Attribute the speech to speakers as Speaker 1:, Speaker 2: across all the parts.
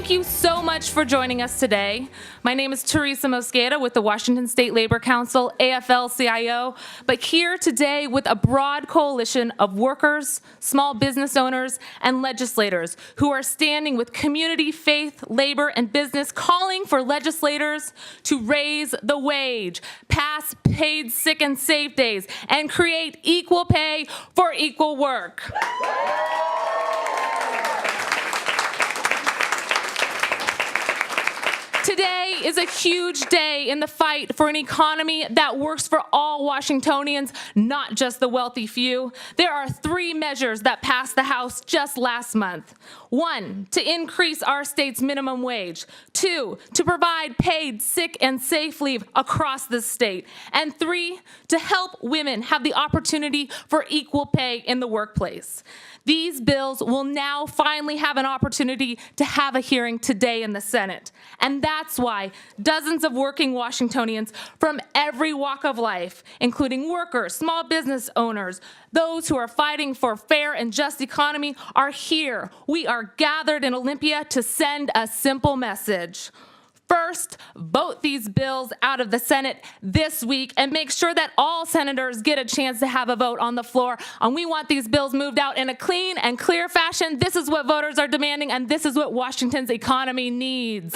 Speaker 1: Thank you so much for joining us today. My name is Teresa Mosqueda with the Washington State Labor Council, AFL-CIO, but here today with a broad coalition of workers, small business owners, and legislators who are standing with community, faith, labor, and business, calling for legislators to raise the wage, pass paid sick and safe days, and create equal pay for equal work. Today is a huge day in the fight for an economy that works for all Washingtonians, not just the wealthy few. There are 3 measures that passed the House just last month. 1, to increase our state's minimum wage. 2, to provide paid sick and safe leave across the state. And 3, to help women have the opportunity for equal pay in the workplace. These bills will now finally have an opportunity to have a hearing today in the Senate. And that's why dozens of working Washingtonians from every walk of life, including workers, small business owners, those who are fighting for a fair and just economy, are here. We are gathered in Olympia to send a simple message. First, vote these bills out of the Senate this week and make sure that all senators get a chance to have a vote on the floor. And we want these bills moved out in a clean and clear fashion. This is what voters are demanding, and this is what Washington's economy needs.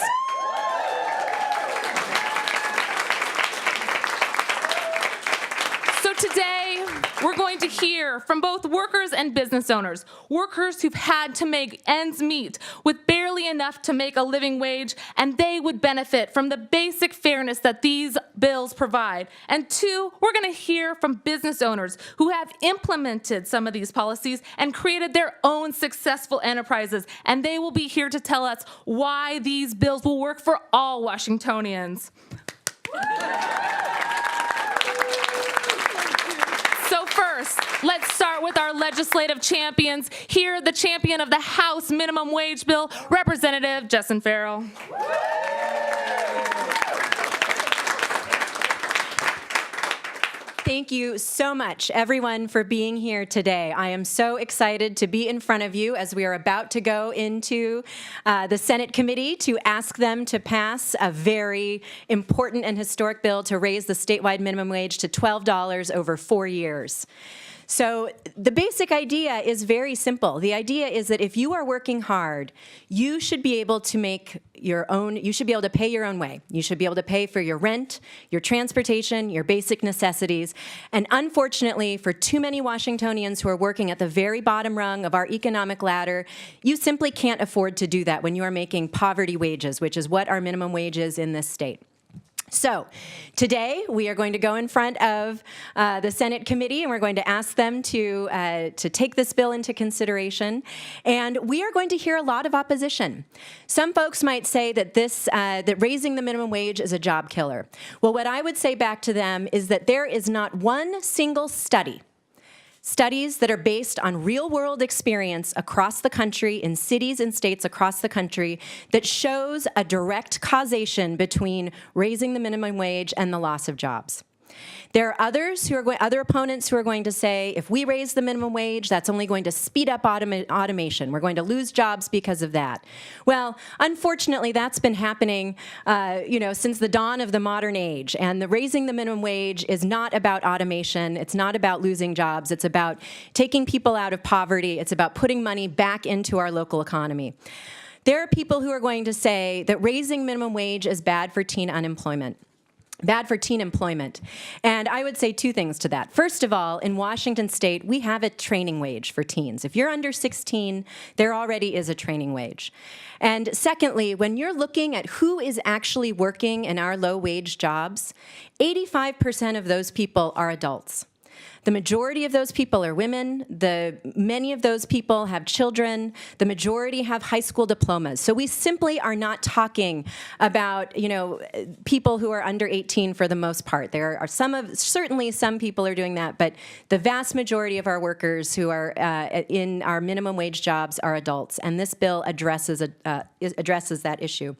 Speaker 1: So today, we're going to hear from both workers and business owners, workers who've had to make ends meet with barely enough to make a living wage, and they would benefit from the basic fairness that these bills provide. And 2, we're going to hear from business owners who have implemented some of these policies and created their own successful enterprises, and they will be here to tell us why these bills will work for all Washingtonians. So first, let's start with our legislative champions. Here, the champion of the House minimum wage bill, Representative Justin Farrell.
Speaker 2: Thank you so much, everyone, for being here today. I am so excited to be in front of you as we are about to go into the Senate committee to ask them to pass a very important and historic bill to raise the statewide minimum wage to $12 over 4 years. So the basic idea is very simple. The idea is that if you are working hard, you should be able to make your own, you should be able to pay your own way. You should be able to pay for your rent, your transportation, your basic necessities. And unfortunately, for too many Washingtonians who are working at the very bottom rung of our economic ladder, you simply can't afford to do that when you are making poverty wages, which is what our minimum wage is in this state. So today we are going to go in front of the Senate committee, and we're going to ask them to take this bill into consideration. And we are going to hear a lot of opposition. Some folks might say that that raising the minimum wage is a job killer. Well, what I would say back to them is that there is not one single studies that are based on real-world experience across the country, in cities and states across the country, that shows a direct causation between raising the minimum wage and the loss of jobs. There are other opponents who are going to say, if we raise the minimum wage, that's only going to speed up automation. We're going to lose jobs because of that. Well, unfortunately, that's been happening, since the dawn of the modern age. And raising the minimum wage is not about automation. It's not about losing jobs. It's about taking people out of poverty. It's about putting money back into our local economy. There are people who are going to say that raising minimum wage is bad for teen employment. And I would say 2 things to that. First of all, in Washington State, we have a training wage for teens. If you're under 16, there already is a training wage. And secondly, when you're looking at who is actually working in our low-wage jobs, 85% of those people are adults. The majority of those people are women. Many of those people have children. The majority have high school diplomas. So we simply are not talking about, people who are under 18 for the most part. There are certainly some people are doing that, but the vast majority of our workers who are in our minimum wage jobs are adults, and this bill addresses that issue.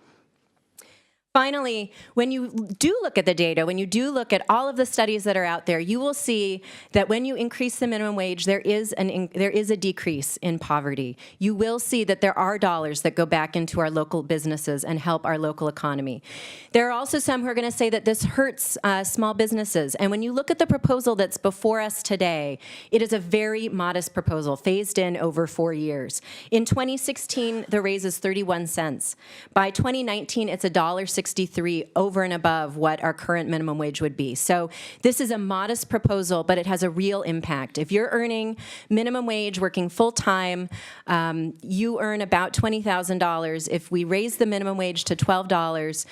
Speaker 2: Finally, when you do look at the data, when you do look at all of the studies that are out there, you will see that when you increase the minimum wage, there is a decrease in poverty. You will see that there are dollars that go back into our local businesses and help our local economy. There are also some who are going to say that this hurts small businesses. And when you look at the proposal that's before us today, it is a very modest proposal, phased in over 4 years. In 2016, the raise is 31 cents. By 2019, it's $1.63 over and above what our current minimum wage would be. So this is a modest proposal, but it has a real impact. If you're earning minimum wage, working full-time, you earn about $20,000. If we raise the minimum wage to $12,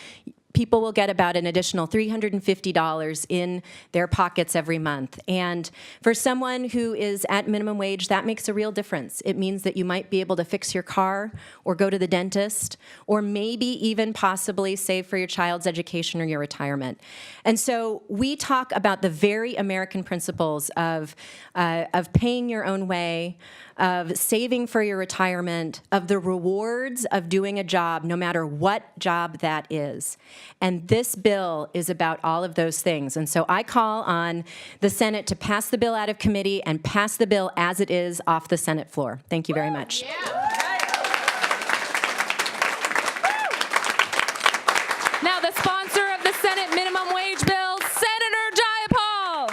Speaker 2: people will get about an additional $350 in their pockets every month. And for someone who is at minimum wage, that makes a real difference. It means that you might be able to fix your car or go to the dentist or maybe even possibly save for your child's education or your retirement. And so we talk about the very American principles of paying your own way, of saving for your retirement, of the rewards of doing a job, no matter what job that is. And this bill is about all of those things. And so I call on the Senate to pass the bill out of committee and pass the bill as it is off the Senate floor. Thank you very much.
Speaker 1: Now the sponsor of the Senate minimum wage bill, Senator Jayapal.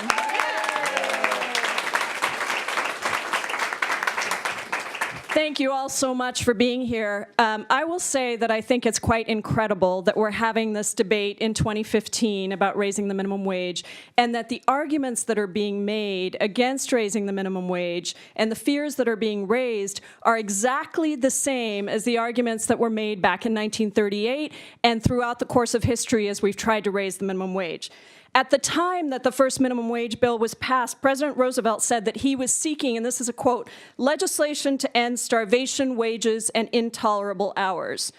Speaker 3: Thank you all so much for being here. I will say that I think it's quite incredible that we're having this debate in 2015 about raising the minimum wage, and that the arguments that are being made against raising the minimum wage and the fears that are being raised are exactly the same as the arguments that were made back in 1938 and throughout the course of history as we've tried to raise the minimum wage. At the time that the first minimum wage bill was passed, President Roosevelt said that he was seeking, and this is a quote, legislation to end starvation, wages, and intolerable hours.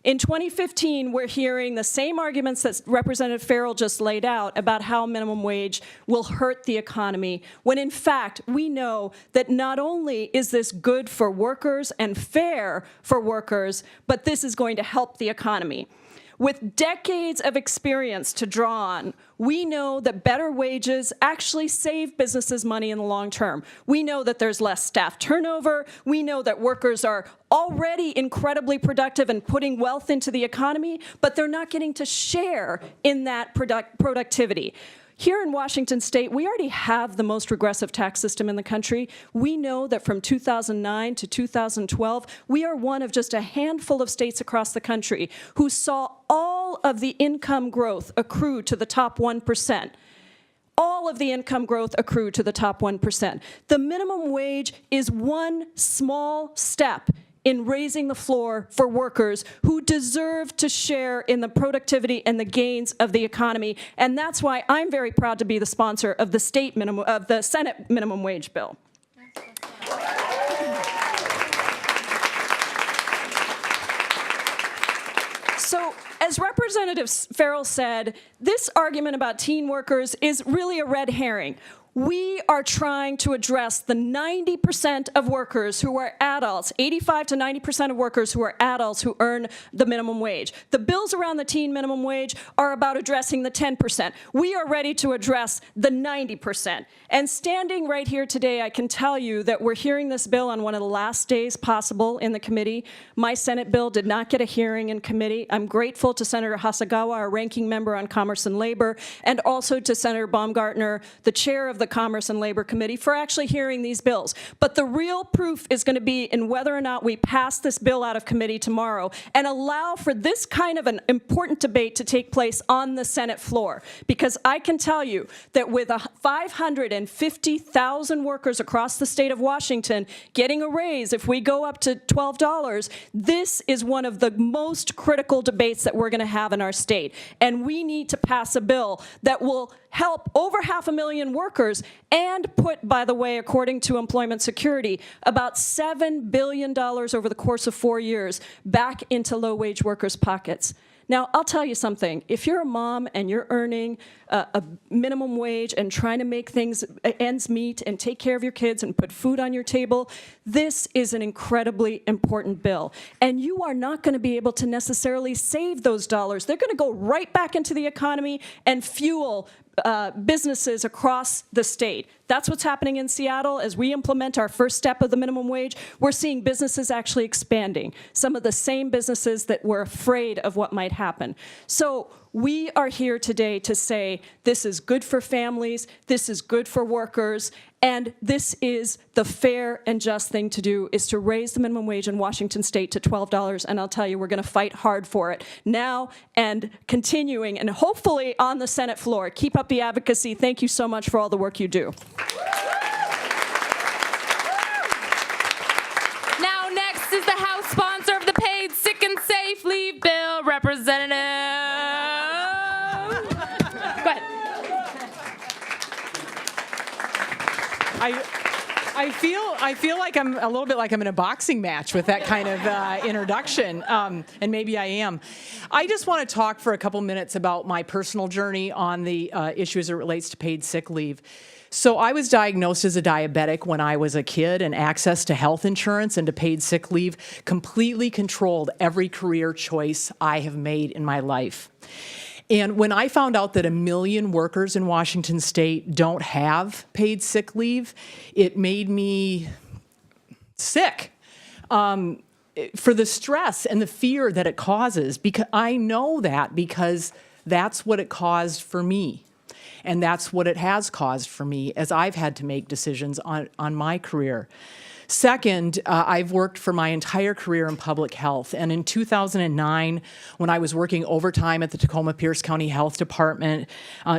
Speaker 3: In 2015, we're hearing the same arguments that Representative Farrell just laid out about how minimum wage will hurt the economy, when in fact, we know that not only is this good for workers and fair for workers, but this is going to help the economy. With decades of experience to draw on, we know that better wages actually save businesses money in the long term. We know that there's less staff turnover. We know that workers are already incredibly productive and putting wealth into the economy, but they're not getting to share in that productivity. Here in Washington State, we already have the most regressive tax system in the country. We know that from 2009 to 2012, we are one of just a handful of states across the country who saw all of the income growth accrue to the top 1%. All of the income growth accrue to the top 1%. The minimum wage is one small step in raising the floor for workers who deserve to share in the productivity and the gains of the economy. And that's why I'm very proud to be the sponsor of the Senate minimum wage bill. So, as Representative Farrell said, this argument about teen workers is really a red herring. We are trying to address the 90% of workers who are adults, 85 to 90% of workers who are adults who earn the minimum wage. The bills around the teen minimum wage are about addressing the 10%. We are ready to address the 90%. And standing right here today, I can tell you that we're hearing this bill on one of the last days possible in the committee. My Senate bill did not get a hearing in committee. I'm grateful to Senator Hasagawa, our ranking member on Commerce and Labor, and also to Senator Baumgartner, the chair of the Commerce and Labor Committee, for actually hearing these bills. But the real proof is going to be in whether or not we pass this bill out of committee tomorrow and allow for this kind of an important debate to take place on the Senate floor. Because I can tell you that with 550,000 workers across the state of Washington getting a raise, if we go up to $12, this is one of the most critical debates that we're going to have in our state. And we need to pass a bill that will help over 500,000 workers and put, by the way, according to Employment Security, about $7 billion over the course of 4 years back into low-wage workers' pockets. Now, I'll tell you something. If you're a mom and you're earning a minimum wage and trying to make things ends meet and take care of your kids and put food on your table, this is an incredibly important bill. And you are not going to be able to necessarily save those dollars. They're going to go right back into the economy and fuel businesses across the state. That's what's happening in Seattle. As we implement our first step of the minimum wage, we're seeing businesses actually expanding. Some of the same businesses that were afraid of what might happen. So we are here today to say this is good for families, this is good for workers, and this is the fair and just thing to do, is to raise the minimum wage in Washington State to $12. And I'll tell you, we're going to fight hard for it now and continuing, and hopefully on the Senate floor. Keep up the advocacy. Thank you so much for all the work you do.
Speaker 1: Now, next is the House sponsor of the Paid Sick and Safe Leave Bill, Representative. Go ahead.
Speaker 4: I feel like I'm a little bit like I'm in a boxing match with that kind of introduction, and maybe I am. I just want to talk for a couple minutes about my personal journey on the issue as it relates to paid sick leave. So I was diagnosed as a diabetic when I was a kid, and access to health insurance and to paid sick leave completely controlled every career choice I have made in my life. And when I found out that 1 million workers in Washington State don't have paid sick leave, it made me sick for the stress and the fear that it causes. Because I know that because that's what it caused for me. And that's what it has caused for me as I've had to make decisions on my career. Second, I've worked for my entire career in public health. And in 2009, when I was working overtime at the Tacoma-Pierce County Health Department,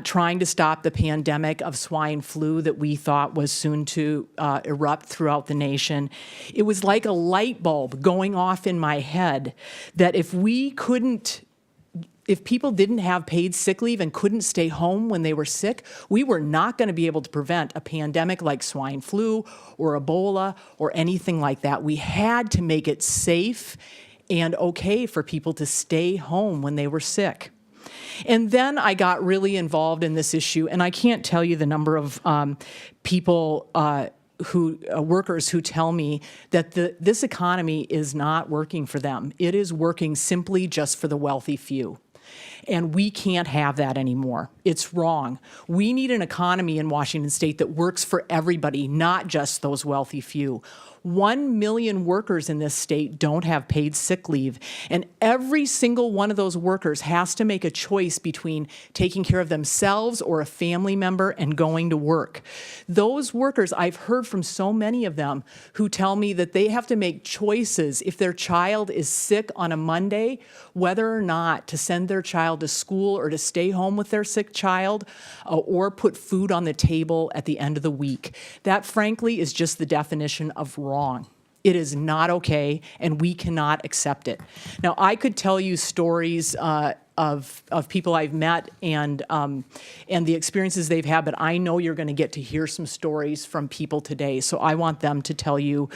Speaker 4: trying to stop the pandemic of swine flu that we thought was soon to erupt throughout the nation, it was like a light bulb going off in my head that if people didn't have paid sick leave and couldn't stay home when they were sick, we were not going to be able to prevent a pandemic like swine flu or Ebola or anything like that. We had to make it safe and okay for people to stay home when they were sick. And then I got really involved in this issue, and I can't tell you the number of people workers who tell me that this economy is not working for them. It is working simply just for the wealthy few. And we can't have that anymore. It's wrong. We need an economy in Washington State that works for everybody, not just those wealthy few. 1 million workers in this state don't have paid sick leave, and every single one of those workers has to make a choice between taking care of themselves or a family member and going to work. Those workers, I've heard from so many of them who tell me that they have to make choices if their child is sick on a Monday, whether or not to send their child to school or to stay home with their sick child, or put food on the table at the end of the week. That, frankly, is just the definition of wrong. It is not okay, and we cannot accept it. Now, I could tell you stories of people I've met and the experiences they've had, but I know you're going to get to hear some stories from people today, so I want them to tell you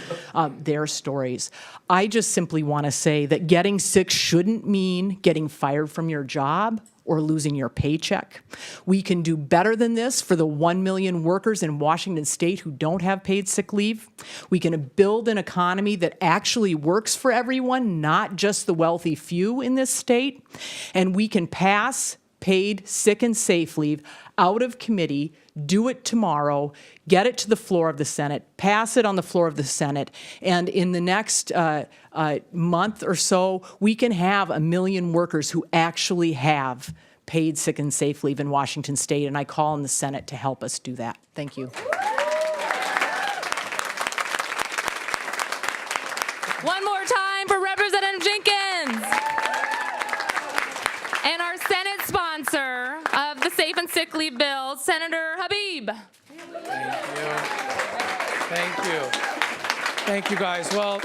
Speaker 4: their stories. I just simply want to say that getting sick shouldn't mean getting fired from your job or losing your paycheck. We can do better than this for the 1 million workers in Washington State who don't have paid sick leave. We can build an economy that actually works for everyone, not just the wealthy few in this state. And we can pass paid sick and safe leave out of committee, do it tomorrow, get it to the floor of the Senate, pass it on the floor of the Senate, and in the next month or so, we can have 1 million workers who actually have paid sick and safe leave in Washington State, and I call on the Senate to help us do that. Thank you.
Speaker 1: One more time for Representative Jenkins. And our Senate sponsor of the Safe and Sick Leave Bill, Senator Habib.
Speaker 5: Thank you. Thank you, guys. Well,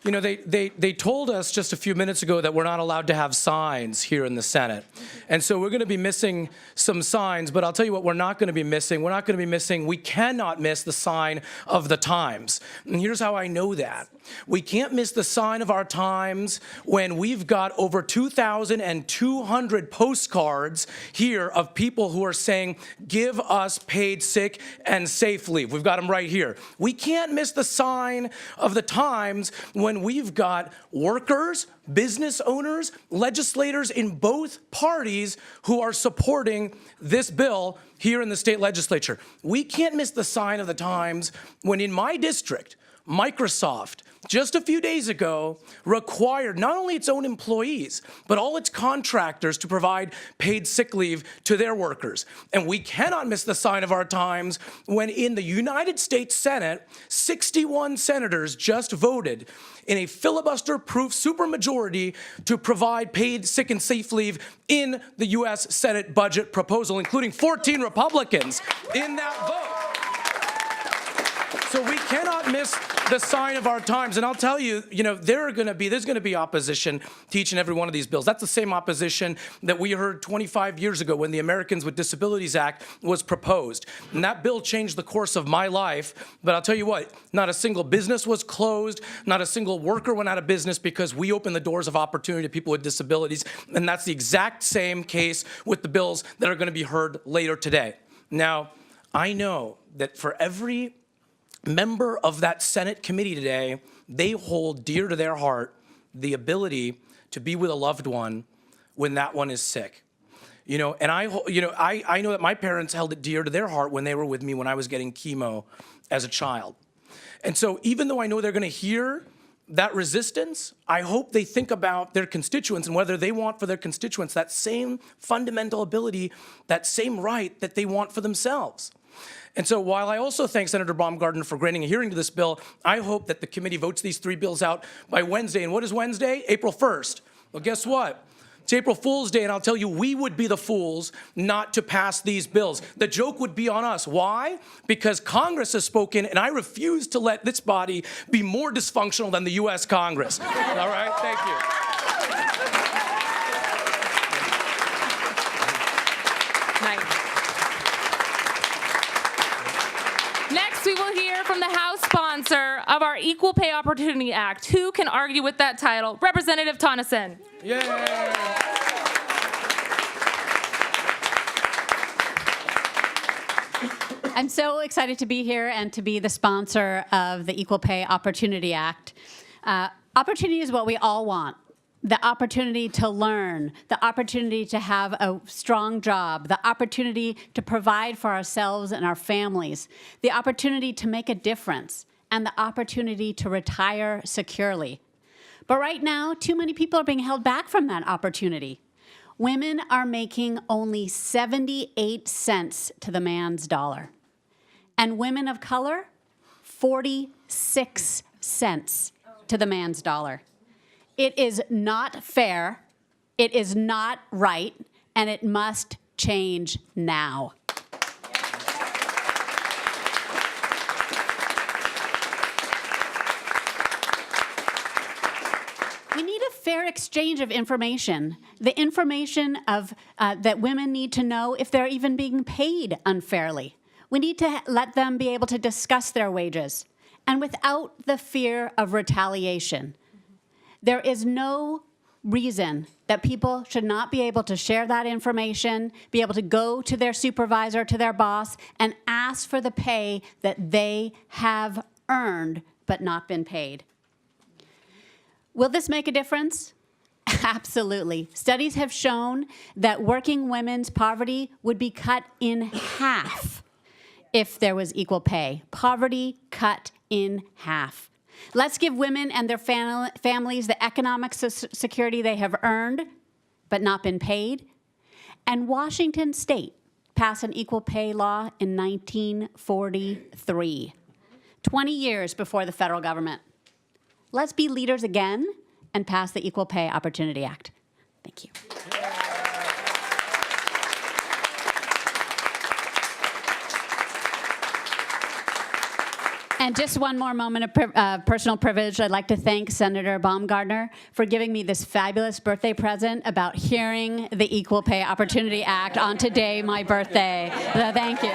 Speaker 5: you know, they told us just a few minutes ago that we're not allowed to have signs here in the Senate. And so we're going to be missing some signs, but I'll tell you what we're not going to be missing. We're not going to be missing, we cannot miss the sign of the times. And here's how I know that. We can't miss the sign of our times when we've got over 2,200 postcards here of people who are saying, give us paid sick and safe leave. We've got them right here. We can't miss the sign of the times when we've got workers, business owners, legislators in both parties who are supporting this bill here in the state legislature. We can't miss the sign of the times when in my district, Microsoft, just a few days ago, required not only its own employees, but all its contractors to provide paid sick leave to their workers. And we cannot miss the sign of our times when in the United States Senate, 61 senators just voted in a filibuster-proof supermajority to provide paid sick and safe leave in the U.S. Senate budget proposal, including 14 Republicans in that vote. So we cannot miss the sign of our times. And I'll tell you, there's going to be opposition to each and every one of these bills. That's the same opposition that we heard 25 years ago when the Americans with Disabilities Act was proposed. And that bill changed the course of my life. But I'll tell you what, not a single business was closed, not a single worker went out of business because we opened the doors of opportunity to people with disabilities. And that's the exact same case with the bills that are going to be heard later today. Now, I know that for every member of that Senate committee today, they hold dear to their heart the ability to be with a loved one when that one is sick. And I know that my parents held it dear to their heart when they were with me when I was getting chemo as a child. And so even though I know they're going to hear that resistance, I hope they think about their constituents and whether they want for their constituents that same fundamental ability, that same right that they want for themselves. And so while I also thank Senator Baumgartner for granting a hearing to this bill, I hope that the committee votes these three bills out by Wednesday. And what is Wednesday? April 1st. Well, guess what? It's April Fool's Day, and I'll tell you, we would be the fools not to pass these bills. The joke would be on us. Why? Because Congress has spoken, and I refuse to let this body be more dysfunctional than the U.S. Congress. All right? Thank you.
Speaker 2: Nice.
Speaker 1: Next, we will hear from the House sponsor of our Equal Pay Opportunity Act. Who can argue with that title? Representative Tonneson.
Speaker 5: Yay!
Speaker 6: I'm so excited to be here and to be the sponsor of the Equal Pay Opportunity Act. Opportunity is what we all want. The opportunity to learn, the opportunity to have a strong job, the opportunity to provide for ourselves and our families, the opportunity to make a difference, and the opportunity to retire securely. But right now, too many people are being held back from that opportunity. Women are making only 78 cents to the man's dollar. And women of color, 46 cents to the man's dollar. It is not fair, it is not right, and it must change now. We need a fair exchange of information. The information that women need to know if they're even being paid unfairly. We need to let them be able to discuss their wages, and without the fear of retaliation. There is no reason that people should not be able to share that information, be able to go to their supervisor, to their boss, and ask for the pay that they have earned but not been paid. Will this make a difference? Absolutely. Studies have shown that working women's poverty would be cut in half if there was equal pay. Poverty cut in half. Let's give women and their families the economic security they have earned but not been paid. And Washington State passed an equal pay law in 1943, 20 years before the federal government. Let's be leaders again and pass the Equal Pay Opportunity Act. Thank you. And just one more moment of personal privilege. I'd like to thank Senator Baumgardner for giving me this fabulous birthday present about hearing the Equal Pay Opportunity Act on today, my birthday. So thank you.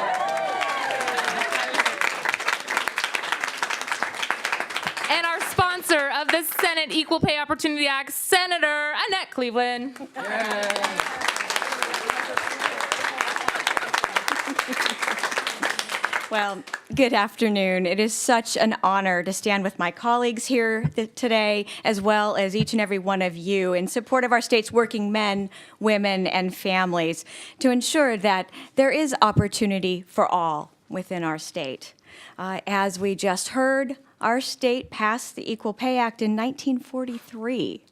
Speaker 1: And our sponsor of the Senate Equal Pay Opportunity Act, Senator Annette Cleveland.
Speaker 7: Well, good afternoon. It is such an honor to stand with my colleagues here today, as well as each and every one of you, in support of our state's working men, women, and families, to ensure that there is opportunity for all within our state. As we just heard, our state passed the Equal Pay Act in 1943.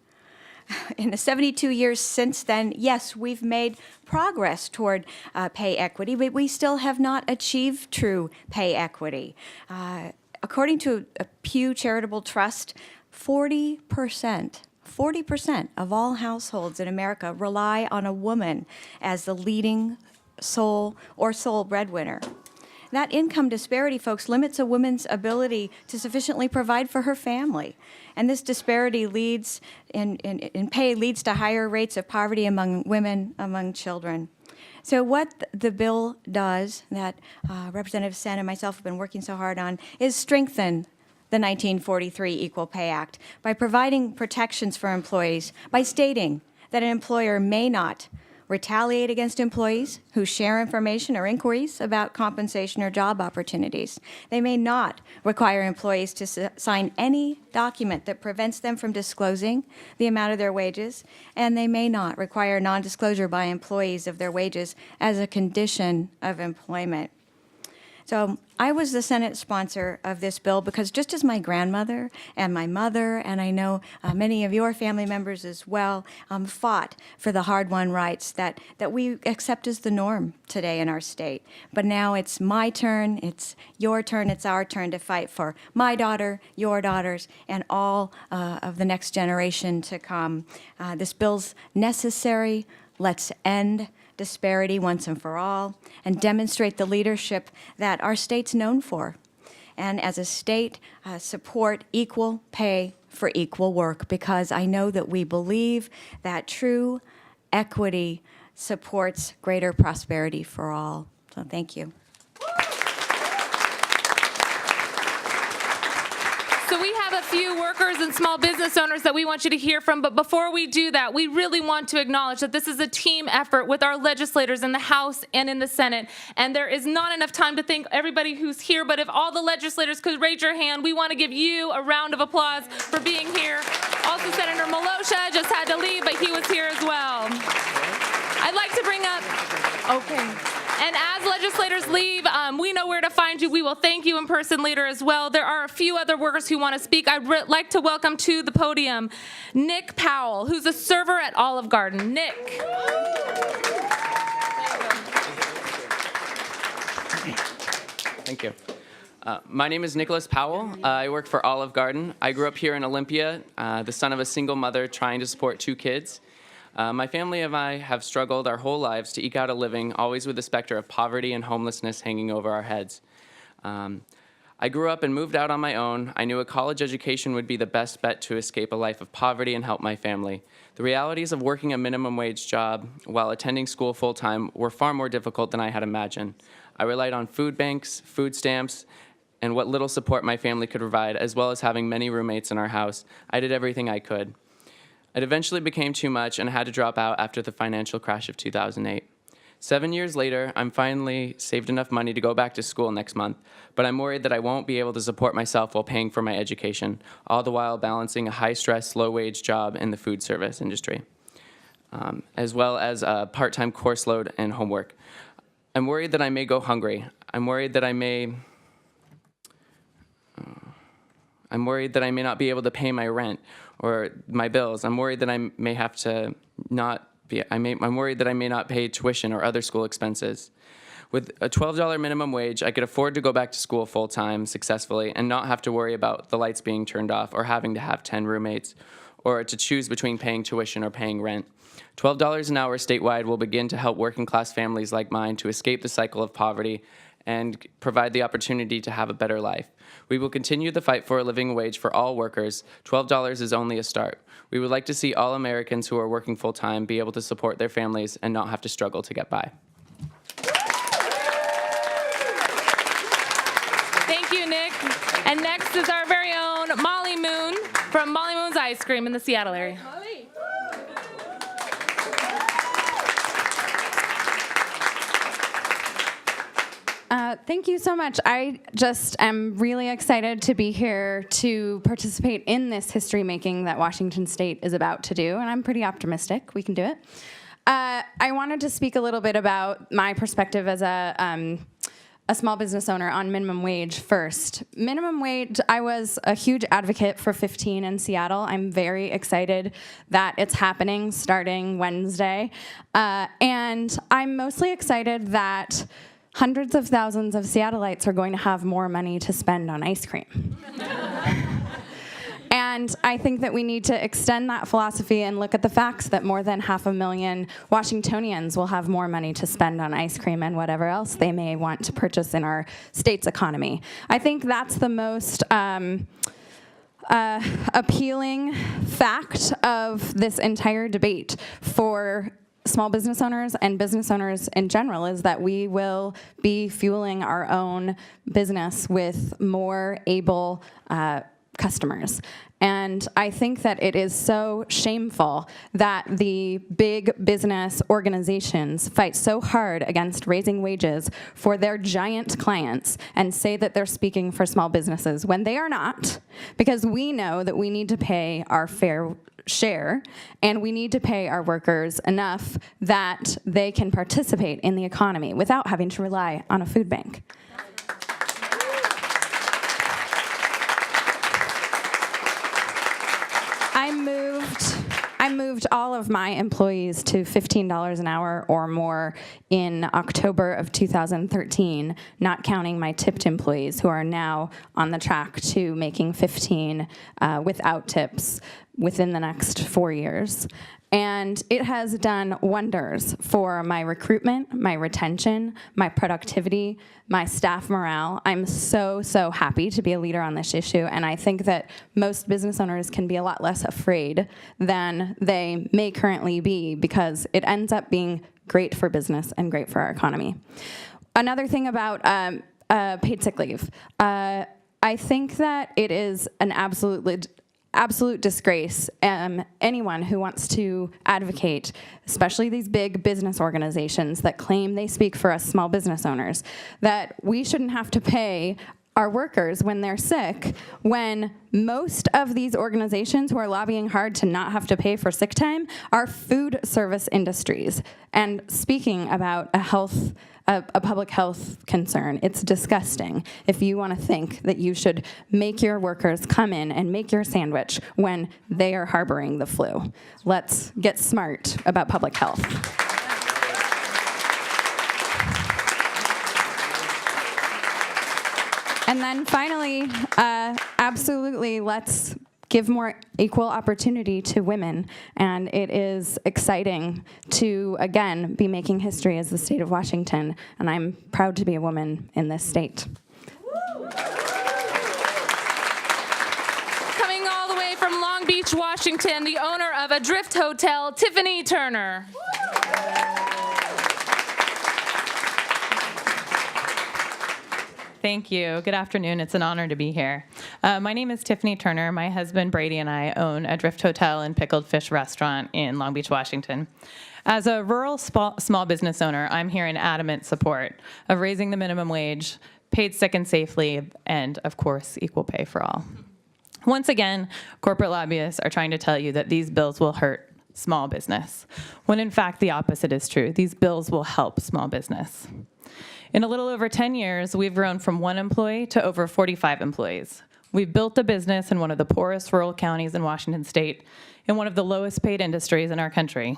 Speaker 7: In the 72 years since then, yes, we've made progress toward pay equity, but we still have not achieved true pay equity. According to a Pew Charitable Trust, 40% of all households in America rely on a woman as the leading sole breadwinner. That income disparity, folks, limits a woman's ability to sufficiently provide for her family. And this disparity leads in pay leads to higher rates of poverty among women, among children. So what the bill does, that Representative Sen and myself have been working so hard on, is strengthen the 1943 Equal Pay Act by providing protections for employees, by stating that an employer may not retaliate against employees who share information or inquiries about compensation or job opportunities. They may not require employees to sign any document that prevents them from disclosing the amount of their wages, and they may not require non-disclosure by employees of their wages as a condition of employment. So I was the Senate sponsor of this bill because just as my grandmother and my mother, and I know many of your family members as well, fought for the hard-won rights that we accept as the norm today in our state. But now it's my turn, it's your turn, it's our turn to fight for my daughter, your daughters, and all of the next generation to come. This bill's necessary. Let's end disparity once and for all, and demonstrate the leadership that our state's known for. And as a state, support equal pay for equal work, because I know that we believe that true equity supports greater prosperity for all. So thank you.
Speaker 1: So we have a few workers and small business owners that we want you to hear from, but before we do that, we really want to acknowledge that this is a team effort with our legislators in the House and in the Senate, and there is not enough time to thank everybody who's here, but if all the legislators could raise your hand, we want to give you a round of applause for being here. Also, Senator Malosha just had to leave, but he was here as well. I'd like to bring up, okay. And as legislators leave, we know where to find you. We will thank you in person later as well. There are a few other workers who want to speak. I'd like to welcome to the podium Nick Powell, who's a server at Olive Garden. Nick.
Speaker 8: Thank you. My name is Nicholas Powell. I work for Olive Garden. I grew up here in Olympia, the son of a single mother trying to support 2 kids. My family and I have struggled our whole lives to eke out a living, always with the specter of poverty and homelessness hanging over our heads. I grew up and moved out on my own. I knew a college education would be the best bet to escape a life of poverty and help my family. The realities of working a minimum wage job while attending school full-time were far more difficult than I had imagined. I relied on food banks, food stamps, and what little support my family could provide, as well as having many roommates in our house. I did everything I could. It eventually became too much and I had to drop out after the financial crash of 2008. 7 years later, I'm finally saved enough money to go back to school next month, but I'm worried that I won't be able to support myself while paying for my education, all the while balancing a high-stress, low-wage job in the food service industry, as well as a part-time course load and homework. I'm worried that I may go hungry. I'm worried that I may not be able to pay my rent or my bills. I'm worried that I may have to I'm worried that I may not pay tuition or other school expenses. With a $12 minimum wage, I could afford to go back to school full-time successfully and not have to worry about the lights being turned off or having to have 10 roommates or to choose between paying tuition or paying rent. $12 an hour statewide will begin to help working-class families like mine to escape the cycle of poverty and provide the opportunity to have a better life. We will continue the fight for a living wage for all workers. $12 is only a start. We would like to see all Americans who are working full-time be able to support their families and not have to struggle to get by.
Speaker 1: Thank you, Nick. And next is our very own Molly Moon from Molly Moon's Ice Cream in the Seattle area.
Speaker 9: Thank you so much. I just am really excited to be here to participate in this history making that Washington State is about to do, and I'm pretty optimistic we can do it. I wanted to speak a little bit about my perspective as a small business owner on minimum wage first. Minimum wage, I was a huge advocate for 15 in Seattle. I'm very excited that it's happening starting Wednesday. And I'm mostly excited that hundreds of thousands of Seattleites are going to have more money to spend on ice cream. And I think that we need to extend that philosophy and look at the facts that more than 500,000 Washingtonians will have more money to spend on ice cream and whatever else they may want to purchase in our state's economy. I think that's the most appealing fact of this entire debate for small business owners and business owners in general, is that we will be fueling our own business with more able customers. And I think that it is so shameful that the big business organizations fight so hard against raising wages for their giant clients and say that they're speaking for small businesses when they are not, because we know that we need to pay our fair share, and we need to pay our workers enough that they can participate in the economy without having to rely on a food bank. I moved all of my employees to $15 an hour or more in October of 2013, not counting my tipped employees, who are now on the track to making $15 without tips within the next 4 years. And it has done wonders for my recruitment, my retention, my productivity, my staff morale. I'm so, so happy to be a leader on this issue, and I think that most business owners can be a lot less afraid than they may currently be, because it ends up being great for business and great for our economy. Another thing about paid sick leave. I think that it is an absolute disgrace. Anyone who wants to advocate, especially these big business organizations that claim they speak for us small business owners, that we shouldn't have to pay our workers when they're sick, when most of these organizations who are lobbying hard to not have to pay for sick time are food service industries. And speaking about a public health concern, it's disgusting if you want to think that you should make your workers come in and make your sandwich when they are harboring the flu. Let's get smart about public health. And then finally, absolutely, let's give more equal opportunity to women. And it is exciting to, again, be making history as the state of Washington. And I'm proud to be a woman in this state.
Speaker 1: Coming all the way from Long Beach, Washington, the owner of Adrift Hotel, Tiffany Turner.
Speaker 10: Thank you. Good afternoon. It's an honor to be here. My name is Tiffany Turner. My husband, Brady, and I own Adrift Hotel and Pickled Fish Restaurant in Long Beach, Washington. As a rural small business owner, I'm here in adamant support of raising the minimum wage, paid sick and safe leave, and, of course, equal pay for all. Once again, corporate lobbyists are trying to tell you that these bills will hurt small business, when in fact the opposite is true. These bills will help small business. In a little over 10 years, we've grown from 1 employee to over 45 employees. We've built a business in one of the poorest rural counties in Washington state, in one of the lowest paid industries in our country.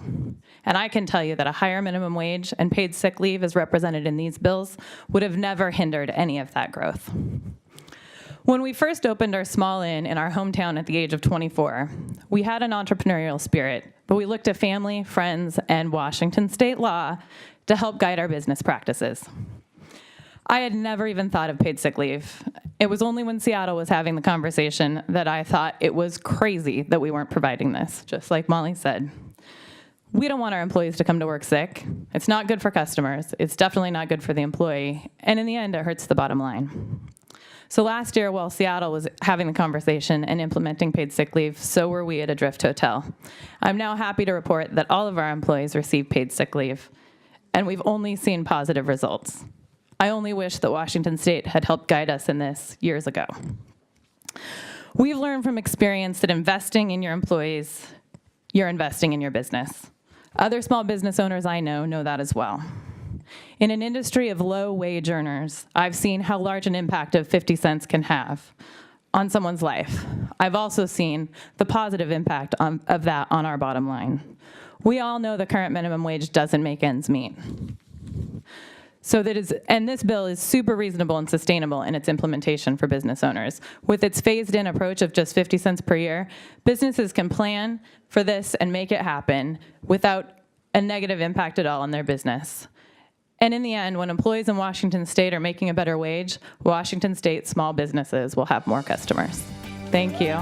Speaker 10: And I can tell you that a higher minimum wage and paid sick leave as represented in these bills would have never hindered any of that growth. When we first opened our small inn in our hometown at the age of 24, we had an entrepreneurial spirit, but we looked to family, friends, and Washington state law to help guide our business practices. I had never even thought of paid sick leave. It was only when Seattle was having the conversation that I thought it was crazy that we weren't providing this, just like Molly said. We don't want our employees to come to work sick. It's not good for customers. It's definitely not good for the employee. And in the end, it hurts the bottom line. So last year, while Seattle was having the conversation and implementing paid sick leave, so were we at Adrift Hotel. I'm now happy to report that all of our employees receive paid sick leave, and we've only seen positive results. I only wish that Washington State had helped guide us in this years ago. We've learned from experience that investing in your employees, you're investing in your business. Other small business owners I know that as well. In an industry of low wage earners, I've seen how large an impact of 50 cents can have on someone's life. I've also seen the positive impact of that on our bottom line. We all know the current minimum wage doesn't make ends meet. And this bill is super reasonable and sustainable in its implementation for business owners. With its phased-in approach of just 50 cents per year, businesses can plan for this and make it happen without a negative impact at all on their business. And in the end, when employees in Washington State are making a better wage, Washington State small businesses will have more customers. Thank you.